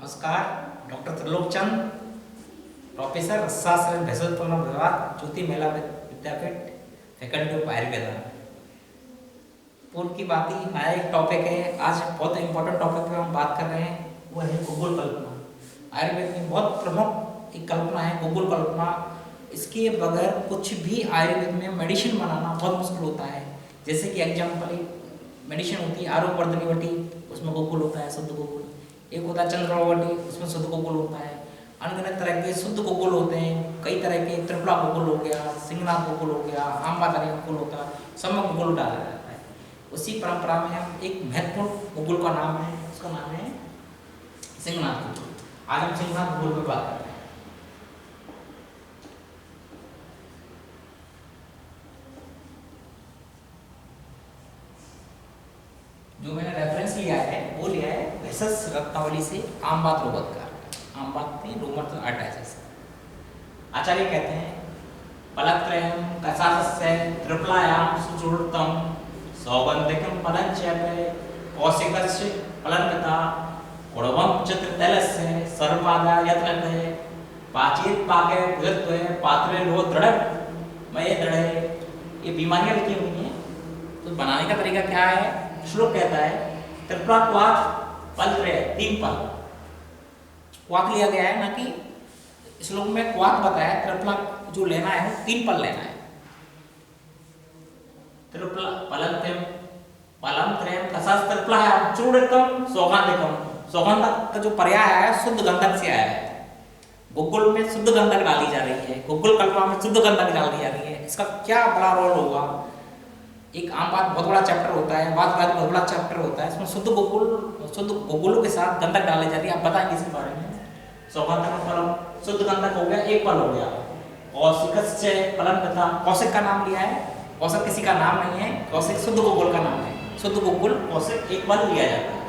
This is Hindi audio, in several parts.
नमस्कार। डॉक्टर त्रिलोक चंद, प्रोफेसर रसायन भेषज विभाग, ज्योति महिला विद्यापीठ, फैकल्टी ऑफ आयुर्वेदा। पूर्व की बात ही नया एक टॉपिक है। आज बहुत इंपॉर्टेंट टॉपिक पे हम बात कर रहे हैं, वो है गुग्गुल कल्पना। आयुर्वेद में बहुत प्रमुख एक कल्पना है गुग्गुल कल्पना। इसके बगैर कुछ भी आयुर्वेद में मेडिसिन बनाना बहुत मुश्किल होता है। जैसे कि एग्जाम्पल मेडिसिन होती है आरोग्यवर्धनी वटी, उसमें गुग्गुल होता है, शुद्ध गुग्गुल। एक होता है चंद्रवटी, उसमें शुद्ध गुग्गुल होता है। अनगिनत तरह के शुद्ध गुग्गुल होते हैं। कई तरह के त्रिफला गुग्गुल हो गया, सिंगनाथ गुग्गुल हो गया, आम्बादानी गुग्गुल होता है, सब में गुग्गुल डाला जाता है। उसी परंपरा में हम एक महत्वपूर्ण गुग्गुल का नाम है, उसका नाम है सिंगनाथ गुग्गुल। आज हम सिंगनाथ गुग्गुल पर बात करते हैं। जो मैंने रेफरेंस लिया है वो लिया है भेषज रत्नावली से आमबात रोगोद्गार। आमबात में रोमर आर्टाइटिस। आचार्य कहते हैं फलत्रयम् कषायस्य त्रिफलायां सुचूर्णितं सौगन्धिकं फलं चैव कौशिकस्य फलनपिता गुणवं चित्रतैलस्य सर्वमादाय यत्नते पाचेत पाके बुधत्वे पात्रे लो दृढ़ मये दृढ़े। ये बीमारियां लिखी हुई हैं। तो बनाने का तरीका क्या है? श्लोक कहता है त्रिफला क्वाथ फल त्रय, 3 फल क्वाथ लिया गया है, ना कि श्लोक में क्वाथ बताया। त्रिफला जो लेना है वो 3 फल लेना है। त्रिफला फलम त्रयम् कषाय त्रिफलायां चूर्णितं सौगंधिकम्। सौगंधक का जो पर्याय है शुद्ध गंधक से आया है। गुग्गुल में शुद्ध गंधक डाली जा रही है, गुग्गुल कल्पना में शुद्ध गंधक डाली जा रही है। इसका क्या बड़ा रोल होगा? एक आम बात बहुत बड़ा चैप्टर होता है, बात बहुत बड़ा चैप्टर होता है। इसमें शुद्ध गुग्गुलों के साथ गंधक डाली जाती है। आप बताएंगे इसके बारे में। सौगंधक फलम, शुद्ध गंधक हो गया, एक फल हो गया। कौशिकस्य फलनपिता, कौशिक का नाम लिया है। कौशिक किसी का नाम नहीं है, कौशिक शुद्ध गुग्गुल का नाम है। शुद्ध गुग्गुल कौशिक एक फल लिया जाता है।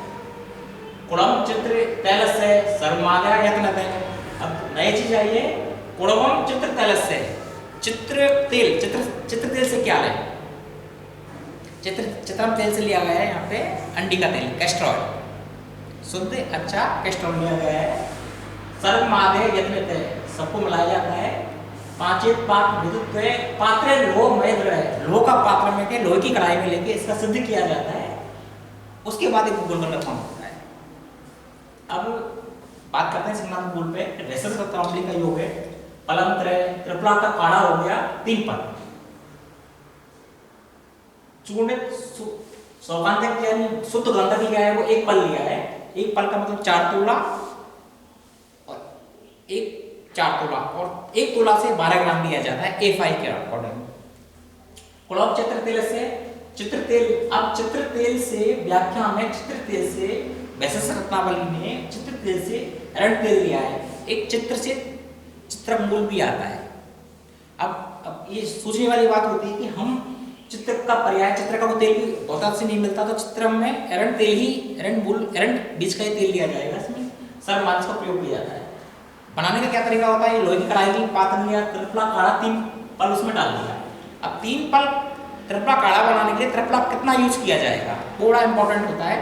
कुड़म चित्र तैलस्य सर्वमादाय यत्नते। अब नई चीज आई है, कुड़म चित्र तैलस्य। चित्र तेल से क्या लें? चित्रम तेल से लिया गया है। यहाँ पे अंडी का तेल, कैस्टर ऑयल, शुद्ध अच्छा कैस्टर ऑयल लिया गया है। सर्वमादाय यत्नते, सबको मिलाया जाता है। पांचेत पाक विद्युत्वे पात्रे लोह मय दृढ़। लोह का पात्र में के लोहे की कढ़ाई में लेके इसका सिद्ध किया जाता है। उसके बाद एक गुग्गुल का निर्माण होता है। अब बात करते हैं सिंगनाथ गुग्गुल पे। भेषज रत्नावली का योग है फलम त्रय, त्रिफला का काढ़ा हो गया, 3 फल। चूर्णित सौगंधिक यानी शुद्ध गंधक लिया है, वो 1 फल लिया है। 1 फल का मतलब 4 तोला, और 4 तोला और 1 तोला से 12 ग्राम लिया जाता है A5 के अकॉर्डिंग। कुड़म चित्र तेल से, चित्र तेल। अब चित्र तेल से व्याख्या में चित्र तेल से भेषज रत्नावली में चित्र तेल से रण तेल लिया है। एक चित्र से चित्रमूल भी आता है। अब ये सोचने वाली बात होती है कि हम चित्र का पर्याय, चित्र का वो तेल भी बहुत से नहीं मिलता, तो चित्र में एरंड तेल ही, एरंड बीज का ही तेल लिया जाएगा। इसमें सर्वमांस का प्रयोग किया जाता है। बनाने का क्या तरीका होता है? लोहे की कढ़ाई की पात्र लिया, त्रिफला काढ़ा 3 फल उसमें डाल दिया। अब 3 फल त्रिफला काढ़ा बनाने के लिए त्रिफला कितना यूज किया जाएगा वो बड़ा इंपॉर्टेंट होता है।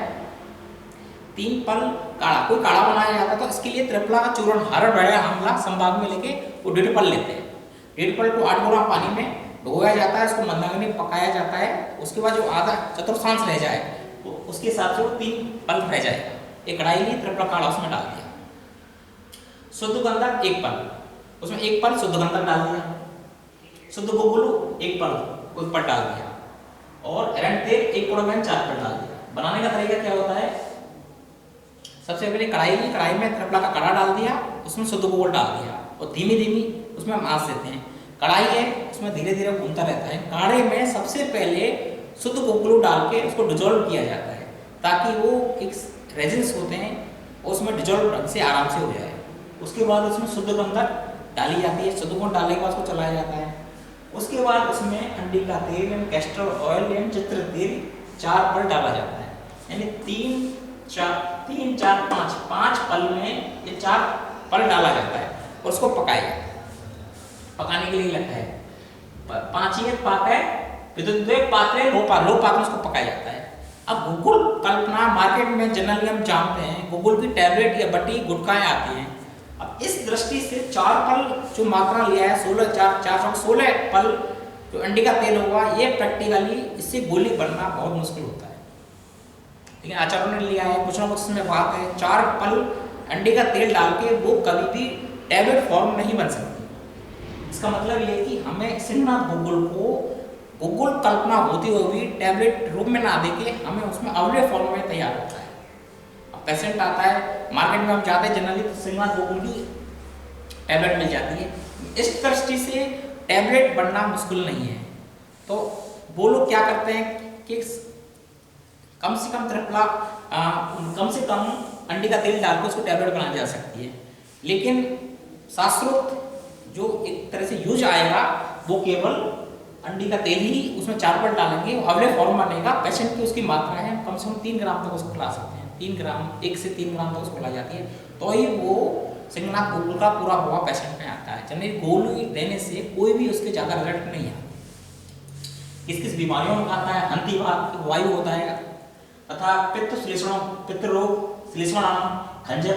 3 फल काढ़ा, कोई काढ़ा बनाया जाता है तो इसके लिए त्रिफला का चूर्ण, हरड़ बढ़िया आंवला संभाग में लेके वो 1.5 फल लेते हैं। 1.5 फल को 8 ग्राम पानी में भिगोया जाता है, उसको मंदाग्नि में पकाया जाता है। उसके बाद जो आधा चतुर्थांश रह जाए तो उसके हिसाब से वो 3 फल रह जाएगा। एक कढ़ाई ली, त्रिफला काढ़ा उसमें डाल दिया। शुद्ध गंधक 1 फल, उसमें 1 फल शुद्ध गंधक डाल दिया। शुद्ध गुग्गुल 1 फल डाल दिया, और एरंड तेल 1 कौड़ा में 4 फल डाल दिया। बनाने का तरीका क्या होता है? सबसे पहले कढ़ाई ली, कढ़ाई में त्रिफला का काढ़ा डाल दिया, उसमें शुद्ध गुग्गुल डाल दिया, और धीमी उसमें हम आंच देते हैं। कढ़ाई है, उसमें धीरे धीरे घूमता रहता है। काढ़े में सबसे पहले शुद्ध गुग्गुल डाल के उसको डिजोल्व किया जाता है, ताकि वो एक रेजिन्स होते हैं उसमें डिजोल्व ढंग से आराम से हो जाए। उसके बाद उसमें शुद्ध गंधक डाली जाती है। शुद्ध गुग्गुल डालने के बाद उसको चलाया जाता है। उसके बाद उसमें अंडी का तेल एंड कैस्टर ऑयल एंड चित्र तेल 4 फल डाला जाता है। यानी 3, 4, 5 फल में ये 4 फल डाला जाता है और उसको पकाने के लिए लगता है। 5 पाक है विद्युत पात्रे लो पात्र में उसको पकाया जाता है। अब गूगल कल्पना मार्केट में जनरली हम जानते हैं गूगल की टैबलेट या बटी गुटखाएं आती हैं। अब इस दृष्टि से 4 पल जो मात्रा लिया है 16 पल जो अंडे का तेल होगा, ये प्रैक्टिकली इससे गोली बनना बहुत मुश्किल होता है। लेकिन आचार्यों ने लिया है, कुछ ना कुछ इसमें बात है, 4 पल अंडे का तेल डाल के वो कभी भी टैबलेट फॉर्म नहीं बन सकती। इसका मतलब ये है कि हमें सिंहनाथ गूगल को गूगल कल्पना होती हुई भी टैबलेट रूप में ना देके हमें उसमें अवले फॉर्म में तैयार होता है। अब पेशेंट आता है मार्केट में, हम जाते हैं जनरली तो सिंहनाथ गूगल की टैबलेट मिल जाती है। इस दृष्टि से टैबलेट बनना मुश्किल नहीं है। तो वो लोग क्या करते हैं कि कम से कम अंडे का तेल डालकर उसको टैबलेट बनाई जा सकती है। लेकिन शास्त्रोक्त जो एक तरह से यूज आएगा वो केवल अंडे का तेल ही, उसमें 4 पल डालेंगे, अवले फॉर्म बनेगा। पेशेंट की उसकी मात्रा है कम से कम 3 ग्राम तक उसको खिला सकते हैं। 3 ग्राम 1 से 3 ग्राम तक उसको खिलाई जाती है, तो ही वो सिंहनाथ गूगल का पूरा हुआ पेशेंट में आता है। जनरली गोली देने से कोई भी उसके ज़्यादा रिजल्ट नहीं है। किस किस बीमारियों में आता है, हंतीवात वायु होता है तथा पित्त श्लेषण, पित्त रोग, श्लेषणाम, खंजर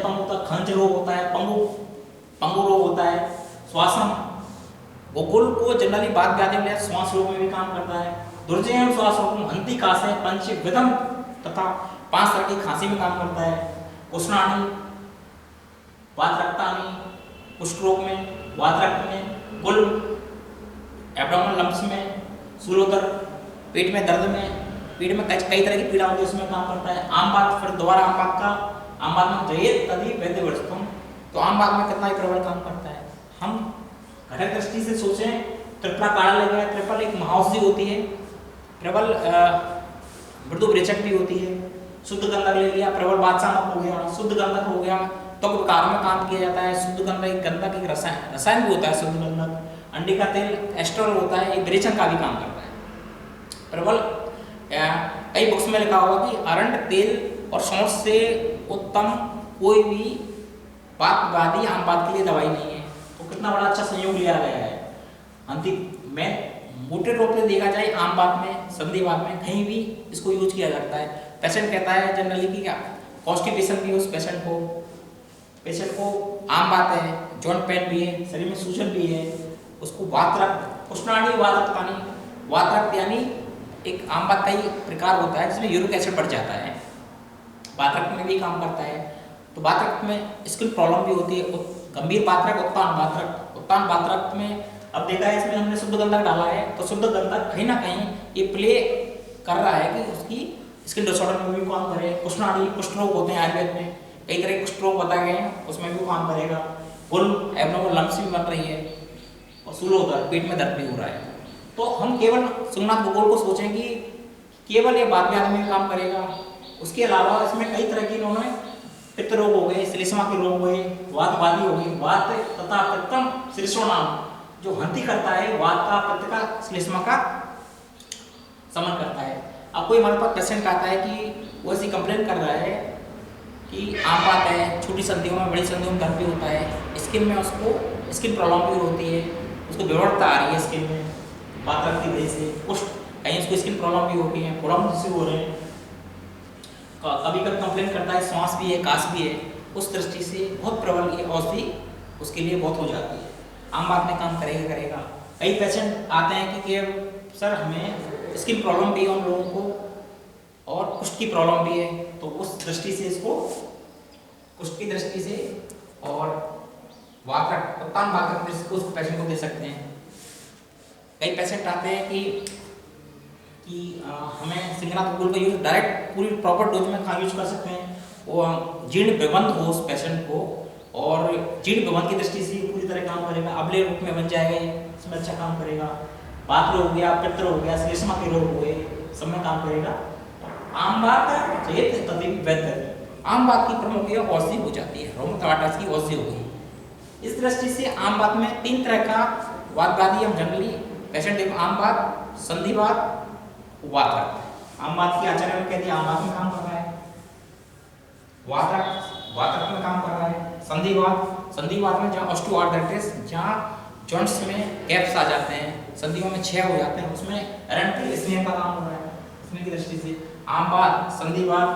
खंज रोग होता है, पंगु रोग होता है, श्वासम। गूगल को जनरली बात व्याधि में श्वास रोग में भी काम करता है। दुर्जय श्वास रोग में हंती कासे, पंच विदम तथा 5 तरह की खांसी में काम करता है। उष्णाणी, वात रक्तानी, कुष्ठ रोग में, वात रक्त में, कुल एब्डोमिनल लम्प्स में, सूलोदर, पेट में दर्द में, पेट में कई तरह की पीड़ा होती है उसमें काम करता है। आम बात, फिर दोबारा आम बात का, आम बात में जयेत तदि वैद्य वर्षतम, तो आम बात में कितना ही प्रबल काम करता है। हम घटक दृष्टि से सोचें, ट्रिपला काढ़ा ले गया, ट्रिपल एक महाऔषधि होती है, प्रबल मृदु विरेचक भी होती है। शुद्ध गंधक ले लिया, प्रबल बादशाह हो गया, शुद्ध गंधक हो गया, तो विकार में काम किया जाता है। शुद्ध गंधक एक रसायन भी होता है। शुद्ध गंधक, अंडे का तेल एस्ट्रल होता है, एक विरेचन का भी काम करता है। प्रबल कई बुक्स में लिखा होगा कि अरंड तेल और सौंठ से उत्तम कोई भी वादी आम बात के लिए दवाई नहीं है। तो कितना बड़ा अच्छा संयोग लिया गया है। अंतिम में मोटे रूप में देखा जाए आम बात में, संधिवात में कहीं भी इसको यूज किया जाता है। पेशेंट कहता है जनरली कि क्या कॉन्स्टिपेशन भी है उस पेशेंट को आम बात है, जॉइंट पेन भी है, शरीर में सूजन भी है, उसको वात रक्त, उष्णाणी वात रक्तानी, वात रक्त यानी एक आम बात का ही प्रकार होता है जिसमें यूरिक एसिड बढ़ जाता है, वात रक्त में भी काम करता है। तो वात रक्त में स्किन प्रॉब्लम भी होती है। गंभीर वात रक्त, उत्तान वात रक्त में अब देखा है इसमें हमने शुद्ध गंधक डाला है, तो शुद्ध गंधक कहीं ना कहीं ये प्ले कर रहा है कि उसकी स्किन डिसऑर्डर में भी काम करे। उष्णाणी, कुष्ठ रोग होते हैं आयुर्वेद में, कई तरह के कुष्ठ रोग बताए गए हैं, उसमें भी काम करेगा। कुल एब्नॉर्मल लम्प्स भी बन रही है और सूलोदर, पेट में दर्द भी हो रहा है। तो हम केवल सिंहनाथ गूगल को सोचें कि केवल ये वात व्याधि में काम करेगा। उसके अलावा इसमें कई तरह की इन्होंने पित्त रोग हो गए, श्लेष्मा के रोग हुए, वात बाधी हो गई, वात तथा पित्तम श्लेष्माणाम, जो हंती करता है वात का, पित्त का, श्लेष्मा का समन करता है। अब कोई हमारे पास पेशेंट आता है कि वो ऐसी कंप्लेन कर रहा है कि आम बात है, छोटी संधियों में, बड़ी संधियों में दर्द भी होता है, स्किन में उसको स्किन प्रॉब्लम भी होती है, उसको विवरता आ रही है स्किन में वात रक्त की वजह से, कुछ कहीं उसको स्किन प्रॉब्लम भी होती है, फोड़म से हो रहे हैं, कभी कभी कंप्लेन करता है सांस भी है, काश भी है। उस दृष्टि से बहुत प्रबल ये औषधि उसके लिए बहुत हो जाती है। आम बात में काम करेगा। कई पेशेंट आते हैं कि सर हमें स्किन प्रॉब्लम भी है हम लोगों को और कुष्ठ की प्रॉब्लम भी है, तो उस दृष्टि से इसको कुष्ठ की दृष्टि से और उत्तान वात रक्त को पेशेंट को दे सकते हैं। कई पेशेंट आते हैं कि हमें सिंहनाथ गूगल का यूज डायरेक्ट पूरी प्रॉपर डोज में कहाँ यूज कर सकते हैं, वो जीर्ण विबंध हो उस पेशेंट को, और जीर्ण विबंध की दृष्टि से पूरी तरह काम करेगा, अबले रूप में बन जाएगा, इसमें अच्छा काम करेगा। वात रोग हो गया, पित्त रोग हो गया, श्लेष्मा के रोग हुए, सब में काम करेगा। आम बात वैद्य, आम बात की प्रमुख औषधि हो जाती है, रोमटोइटिस की औषधि हो गई। इस दृष्टि से आम बात में 3 तरह का वात व्याधि हम जनरली पेशेंट देखो, आम बात, संधिवात, वात रक्त। आम बात की आचार्य ने कह दिया आम बात में काम कर रहा है, वात रक्त में काम कर रहा है। संधिवात में जहाँ ऑस्टियोआर्थराइटिस, जहाँ जॉइंट्स में गैप्स आ जाते हैं, संधियों में क्षय हो जाते हैं, उसमें रंट स्नेह का काम हो रहा है, स्नेह की दृष्टि से। आम बात, संधिवात,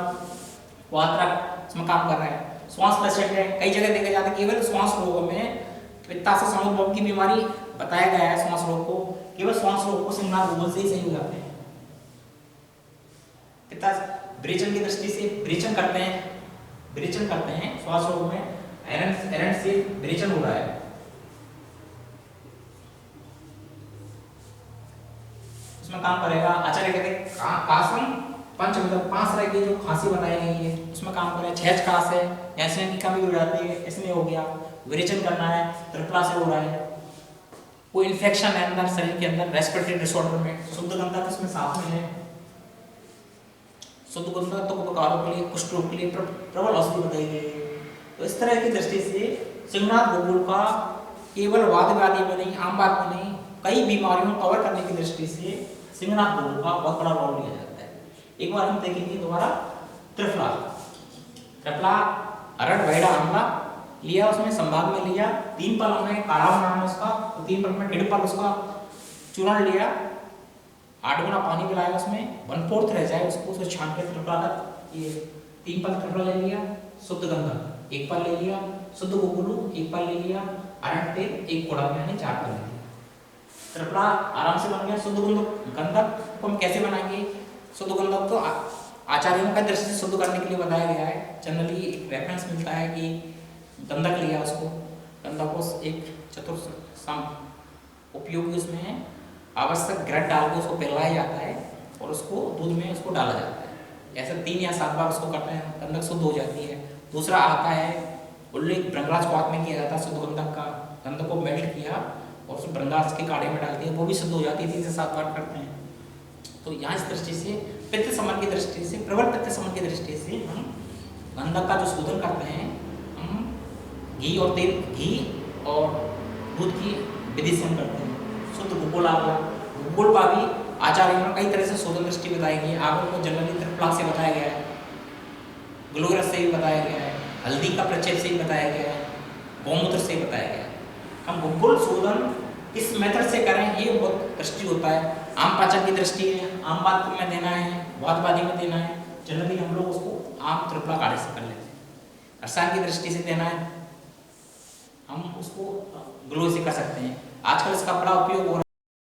वात्रक इसमें काम कर रहा है। श्वास पेशेंट है, कई जगह देखा जाता है केवल श्वास रोगों में पित्ता से समुद्भव की बीमारी बताया गया है। श्वास रोग को केवल श्वास रोग को सिंगनाथ गूगल से ही सही हो जाते हैं। पित्ता विरेचन की दृष्टि से विरेचन करते हैं श्वास रोग में आयरन से विरेचन हो रहा है। उसमें काम करेगा आचार्य कहते हैं कासम पंच मतलब 5 तरह की जो खांसी बताई गई है उसमें काम करेगा। छेच खांस है, एसिड की कमी हो जाती है, इसमें हो गया। विरेचन करना है, त्रिफला से हो रहा है। कोई इन्फेक्शन है अंदर शरीर के अंदर, रेस्पिरेटरी डिसऑर्डर में, शुद्ध गंधक इसमें साथ में है। शुद्ध गंधक तो बुखारों के लिए, कुष्ठ रोग के लिए प्रबल औषधि बताई गई है। तो इस तरह की दृष्टि से सिंहनाथ गूगल का केवल वाद व्याधि में नहीं, आम बात में नहीं, कई बीमारियों को कवर करने की दृष्टि से सिंहनाथ गूगल का बहुत बड़ा रोल लिया जाता है। एक बार हम देखेंगे दोबारा त्रिफला अरड़ वैड़ा आंवला लिया, उसमें संभाग में लिया, 3 पल हमने काढ़ा नाम है उसका, तो 3 पल में 1.5 पल उसका चूर्ण लिया, 8 गुना पानी मिलाया उसमें, 1/4 रह जाए उसको छान के त्रिफला तक, ये 3 पल त्रिफला ले लिया। शुद्ध गंधक 1 पल ले लिया, शुद्ध गुगुलू 1 पल ले लिया, अरड़ तेल 1 कोड़ा में यानी 4 पल ले लिया। त्रिफला आराम से बन गया। शुद्ध गंधक को हम कैसे बनाएंगे? शुद्ध गंधक तो आचार्यों का दृष्टि से शुद्ध करने के लिए बताया गया है। जनरली एक रेफरेंस मिलता है कि गंधक लिया, उसको गंधक को एक चतुर्थ उपयोगी उसमें है, आवश्यक ग्रेड डाल के उसको पिघलाया जाता है और उसको दूध में उसको डाला जाता है। ऐसे 3 या 7 बार उसको करते हैं, गंधक शुद्ध हो जाती है। दूसरा आता है उल्लेख भृंगराज पाक में किया जाता है शुद्ध गंधक का। गंधक को मेल्ट किया और उसको भृंगराज के काढ़े में डाल दिया, वो भी शुद्ध हो जाती है। 3 से 7 बार करते हैं। तो यहाँ इस दृष्टि से पित्त समन की दृष्टि से, प्रबल पित्त समन की दृष्टि से हम गंधक का जो शोधन करते हैं, हम घी और दूध की विधि से हम करते हैं। शुद्ध गुगुल आ गया, गुगुल का भी आचार्यों ने कई तरह से शोधन दृष्टि बताई गई है। आगे को जनरली त्रिफला से बताया गया है, ग्लोरस से भी बताया गया है, हल्दी का प्रक्षेप से भी बताया गया है, गौमूत्र से बताया गया है। हम गुगुल शोधन किस मेथड से करें ये बहुत दृष्टि होता है। आम पाचन की दृष्टि है, आम बात में देना है, वादवादी में देना है, जनरली हम लोग उसको आम त्रिफला काढ़े से कर लेते हैं। रसायन की दृष्टि से देना है, हम उसको ग्लो से कर सकते हैं। आजकल इसका बड़ा उपयोग हो रहा है।